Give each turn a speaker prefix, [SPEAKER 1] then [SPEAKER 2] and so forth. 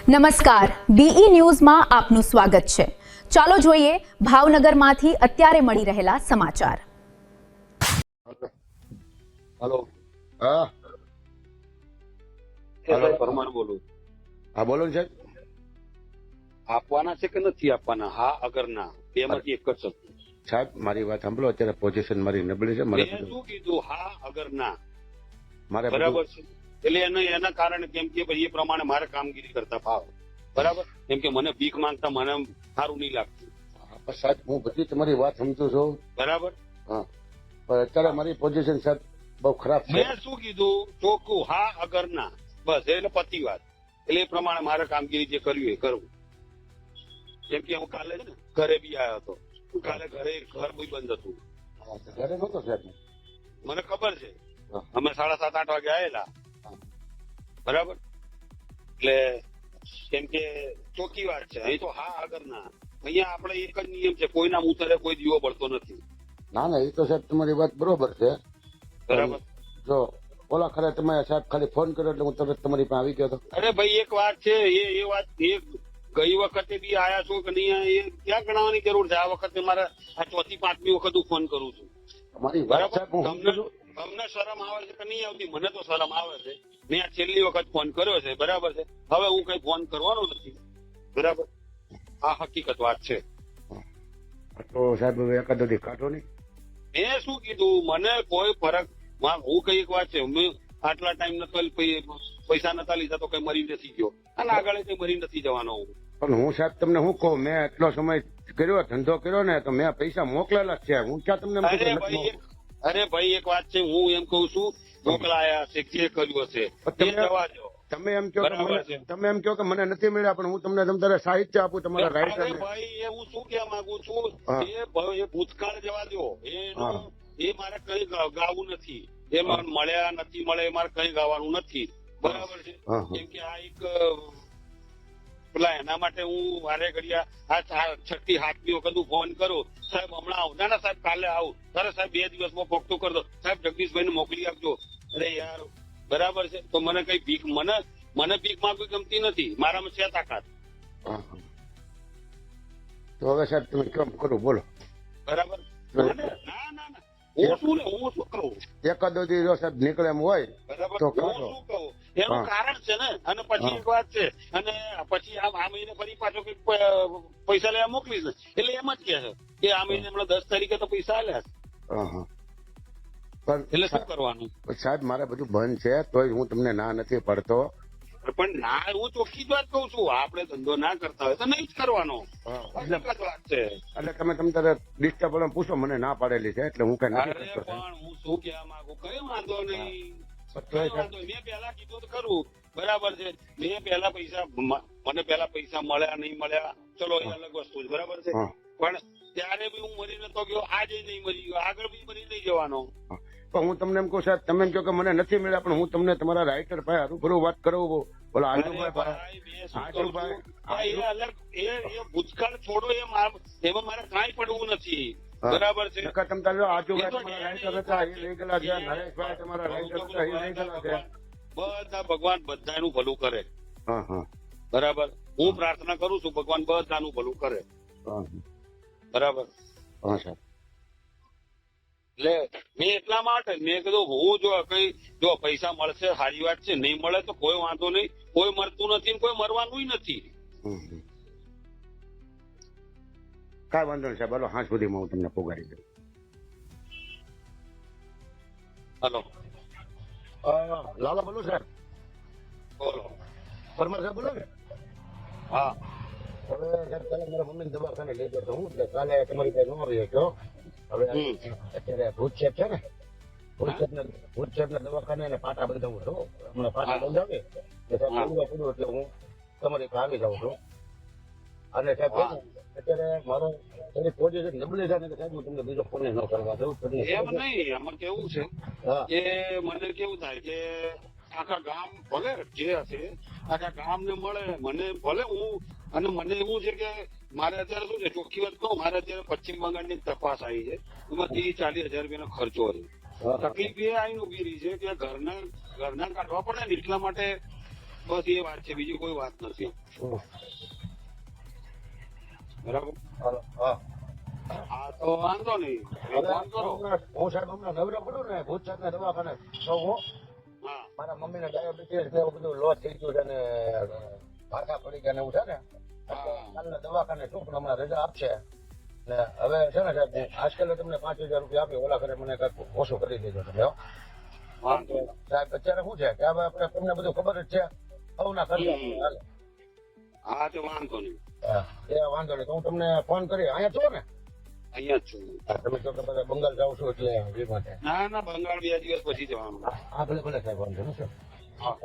[SPEAKER 1] નમસ્કાર, બીઈ ન્યૂઝમાં આપનું સ્વાગત છે। ચાલો જોઈએ ભાવનગરમાંથી અત્યારે મળી રહેલા સમાચાર।
[SPEAKER 2] हेलो
[SPEAKER 3] हाँ
[SPEAKER 2] हेलो परमार बोलू
[SPEAKER 3] हाँ बोलो ने साहब।
[SPEAKER 2] આપવાના છે કે નથી આપવાના હા અગરના બેમાંથી એક જ શબ્દ
[SPEAKER 3] સાહેબ મારી વાત સાંભળો, અત્યારે પોઝિશન મારી નબળી છે,
[SPEAKER 2] મેં શું કીધું હા અગરના
[SPEAKER 3] મારે
[SPEAKER 2] બરાબર છે એટલે એના કારણે કેમ કે ભાઈ એ પ્રમાણે મારે કામગીરી કરતા ભાવ બરાબર કેમ કે મને ભીખ માંગતા મને સારું નહીં લાગતું
[SPEAKER 3] સાહેબ હું બધી તમારી વાત સમજુ છું
[SPEAKER 2] બરાબર
[SPEAKER 3] હા, પણ અત્યારે મારી પોઝિશન સાહેબ બહુ ખરાબ છે।
[SPEAKER 2] મેં શું કીધું ચોખ્ખું હા અગરના બસ એટલે પતી વાત એટલે એ પ્રમાણે મારે કામગીરી જે કરવી એ કરવું કેમ કે હું કાલે છે ને ઘરે બી આવ્યો હતો કાલે ઘરે ઘર બી બંધ હતું
[SPEAKER 3] ઘરે નહોતો સાહેબ,
[SPEAKER 2] મને ખબર છે
[SPEAKER 3] હા.
[SPEAKER 2] અમે 7:30-8 વાગે આવેલા બરાબર એટલે કેમ કે ચોખ્ખી વાત છે અહીં તો હા આગળના અહીંયા આપણે એક જ નિયમ છે કોઈના ઉતરે કોઈ દીવો બળતો નથી
[SPEAKER 3] ના ના એ તો સાહેબ તમારી વાત બરોબર છે
[SPEAKER 2] બરાબર
[SPEAKER 3] જો ઓલા ખરે તમે સાહેબ ખાલી ફોન કર્યો એટલે હું તરત તમારી પાસે આવી ગયો હતો।
[SPEAKER 2] અરે ભાઈ એક વાત છે એ વાત એ ગઈ વખતે બી આયા છો કે નહીં એ ક્યાં ગણાવવાની જરૂર છે આ વખતે મારે આ 4મી 5મી વખત હું ફોન કરું છું
[SPEAKER 3] તમારી વાત
[SPEAKER 2] બરાબર
[SPEAKER 3] સાહેબ હું સમજુ છું।
[SPEAKER 2] તમને શરમ આવે છે કે નહીં આવતી મને તો શરમ આવે છે મેં આ છેલ્લી વખત ફોન કર્યો છે બરાબર છે હવે હું કઈ ફોન કરવાનો નથી બરાબર આ હકીકત વાત છે
[SPEAKER 3] તો સાહેબ હવે એકાદો દી કાઢો નહીં।
[SPEAKER 2] મેં શું કીધું મને કોઈ ફરક હું કઈ એક વાત છે મેં આટલા ટાઈમ પૈસા નતા લીધા તો કઈ મરી નથી ગયો અને આગળ કઈ મરી નથી જવાનો હું
[SPEAKER 3] પણ હું સાહેબ તમને શું કહું, મેં એટલો સમય કર્યો ધંધો કર્યો ને તો મેં પૈસા મોકલેલા જ છે, હું ક્યાં તમને એમ કહું કે નથી મોકલ્યા?
[SPEAKER 2] અરે ભાઈ એક વાત છે હું એમ કઉ છું મોકલાયા છે જે કર્યું હશે એ જવા દો
[SPEAKER 3] તમે એમ કહો કે
[SPEAKER 2] બરાબર છે.
[SPEAKER 3] તમે એમ કહો કે મને નથી મળ્યા પણ હું તમને તમારે સાહિત્ય આપું તમારા
[SPEAKER 2] અરે
[SPEAKER 3] રાઈટર
[SPEAKER 2] ભાઈ એ હું શું કહેવા માંગુ છું
[SPEAKER 3] હા.
[SPEAKER 2] એ ભૂતકાળ જવા દો
[SPEAKER 3] હા.
[SPEAKER 2] એ મારે કઈ ગાવું નથી એ મને મળ્યા નથી મળે એ મારે કઈ ગાવાનું નથી બરાબર છે
[SPEAKER 3] હા, હા.
[SPEAKER 2] કેમ કે આ એક પેલા એના માટે હું વારે ઘડિયા આ 6મી 7મી વખત હું ફોન કરું સાહેબ હમણાં આવું ના સાહેબ કાલે આવું અરે સાહેબ 2 દિવસમાં પોખતું કરી દો સાહેબ જગદીશભાઈને મોકલી આપજો અરે યાર બરાબર છે તો મને કઈ ભીખ મને ભીખ માંગવી ગમતી નથી મારામાં છે તાકાત
[SPEAKER 3] હા, હા. તો હવે સાહેબ તમે કેમ કરો બોલો।
[SPEAKER 2] બરાબર ના ના ના હું શું કહું
[SPEAKER 3] એકાદો દી જો સાહેબ નીકળે એમ હોય
[SPEAKER 2] બરાબર
[SPEAKER 3] તો
[SPEAKER 2] હું
[SPEAKER 3] કાઢો।
[SPEAKER 2] શું કહું એનું
[SPEAKER 3] હા.
[SPEAKER 2] કારણ છે ને અને પછી
[SPEAKER 3] હા.
[SPEAKER 2] એક વાત છે અને પછી આ મહિને ફરી પાછો કઈક પૈસા લેવા મોકલીશ ને એટલે એમ જ કે છે કે આ મહિને હમણાં 10 તારીખે તો પૈસા આલ્યા છે.
[SPEAKER 3] હા, હા. પણ
[SPEAKER 2] એટલે શું કરવાનું
[SPEAKER 3] સાહેબ મારે બધું બંધ છે તોય હું તમને ના નથી પડતો।
[SPEAKER 2] પણ ના હું ચોખ્ખી જ વાત કઉ છું આપણે ધંધો ના કરતા હોય તો નહીં જ કરવાનો
[SPEAKER 3] હા.
[SPEAKER 2] હકીકત વાત છે
[SPEAKER 3] એટલે તમે તારે ડિસ્ટર્બ પૂછો, મને ના પાડેલી છે એટલે હું કઈ
[SPEAKER 2] અરે
[SPEAKER 3] નથી કરતો સાહેબ।
[SPEAKER 2] પણ હું શું કહેવા માંગુ કઈ વાંધો નહીં
[SPEAKER 3] પણ તોય
[SPEAKER 2] કઈ વાંધો નહીં. મેં પહેલા કીધું તો ખરું બરાબર છે મેં પહેલા મને પહેલા પૈસા મળ્યા નહીં મળ્યા ચલો એ અલગ વસ્તુ છે બરાબર છે
[SPEAKER 3] હા.
[SPEAKER 2] પણ ત્યારે બી હું મરી નતો ગયો આજે નહીં મરી ગયો આગળ બી મરી નહીં જવાનો
[SPEAKER 3] પણ હું તમને એમ કહું સાહેબ તમે એમ કહો કે મને નથી મળ્યા પણ હું તમને તમારા રાઇટર ભાઈ રૂબરૂ વાત કરાવું બોલો
[SPEAKER 2] અરે
[SPEAKER 3] આજુભાઈ
[SPEAKER 2] ભાઈ, મેં શું કહું છું?
[SPEAKER 3] આજુભાઈ
[SPEAKER 2] ભાઈ, એ અલગ એ ભૂતકાળ છોડો એમાં મારે કાંઈ પડવું નથી
[SPEAKER 3] હા.
[SPEAKER 2] બરાબર છે
[SPEAKER 3] નકર તમે તારે આજુભાઈ
[SPEAKER 2] એ તો
[SPEAKER 3] તમારા રાઇટર હતા એ લઈ ગયેલા છે, નરેશભાઈ તમારા રાઇટર હતા એ લઈ ગયેલા છે।
[SPEAKER 2] બધા ભગવાન બધાનું ભલું કરે
[SPEAKER 3] હા, હા,
[SPEAKER 2] બરાબર હું પ્રાર્થના કરું છું ભગવાન બધાનું ભલું કરે
[SPEAKER 3] હા,
[SPEAKER 2] બરાબર
[SPEAKER 3] હા સાહેબ।
[SPEAKER 2] એટલે મેં એટલા માટે મેં કીધું હું જો પૈસા મળશે સારી વાત છે નહીં મળે તો કોઈ વાંધો નહીં કોઈ મરતું નથી ને કોઈ મરવાનું નથી
[SPEAKER 3] હમ, હમ. કાંઈ વાંધો નહીં સાહેબ, હાલો હાંસ સુધીમાં હું તમને પોગાડી દઉં।
[SPEAKER 2] હલો
[SPEAKER 3] લાલા બોલો સાહેબ,
[SPEAKER 2] બોલો
[SPEAKER 3] પરમાર સાહેબ બોલો ને।
[SPEAKER 2] હા
[SPEAKER 3] હવે સાહેબ કાલે મારા મમ્મીને દવાખાને લઈ ગયો તો હું એટલે કાલે તમારી પાસે ન રહ્યો છો। હવે અત્યારે ભૂત સાહેબ છે ને ભૂત સાહેબના દવાખાને એને પાટા બંધાવું છું, હમણાં પાટા બંધાવી એટલે સાહેબ બંધવા પડ્યું એટલે હું તમારી પાસે આવી જાઉં છું। અને સાહેબ અત્યારે મારો થોડી પોઝિશન નબળી થાય ને સાહેબ હું તમને બીજો ફોન ન કરવા દઉં
[SPEAKER 2] એમ નહીં આમાં કેવું છે
[SPEAKER 3] હા
[SPEAKER 2] કે મને કેવું થાય કે આખા ગામ ભલે જે હશે આખા ગામ ને મળે મને ભલે હું અને મને એવું છે કે મારે અત્યારે શું છે ચોખ્ખી વાત કહું મારે અત્યારે પશ્ચિમ બંગાળની તપાસ આવી છે એમાં 30-40 હજાર રૂપિયાનો ખર્ચો છે તકલીફ એ આવીને ઉભી રહી છે કે ઘરના કાઢવા પડે ને એટલા માટે બસ એ વાત છે, બીજી કોઈ વાત નથી. બરાબર.
[SPEAKER 3] હાલો. હા
[SPEAKER 2] હા તો વાંધો નહીં,
[SPEAKER 3] હવે
[SPEAKER 2] ફોન કરો.
[SPEAKER 3] હું સાહેબ હમણાં નવરો પડું ને ભૂતસાદના દવાખાને તો હું
[SPEAKER 2] હા
[SPEAKER 3] મારા મમ્મીને ડાયાબિટીસ ને એવું બધું લોસ થઈ ગયું છે ને ભાષા પડી ગયા ને એવું છે ને કાલના દવાખાને શું પણ હમણાં રજા આપશે ને હવે છે ને સાહેબ આજકાલ તમને 5,000 રૂપિયા આપી ઓલા ઘરે મને કંઈક ઓછું કરી દેજો તમે હો.
[SPEAKER 2] વાંધો નહીં.
[SPEAKER 3] સાહેબ અત્યારે શું છે કે હવે આપણે તમને બધું ખબર જ છે હવના કરી હાલે.
[SPEAKER 2] હા તો વાંધો નહીં,
[SPEAKER 3] હા, એ વાંધો નહીં તો હું તમને ફોન કરી અહીંયા છો ને
[SPEAKER 2] અહીંયા જ છું.
[SPEAKER 3] હા, તમે તો બધા બંગાળ જાવ છો એટલે એ માટે
[SPEAKER 2] ના ના, બંગાળ 2 દિવસ પછી જવાનું.
[SPEAKER 3] હા ભલે ભલે સાહેબ વાંધો નહીં સર.
[SPEAKER 2] હા.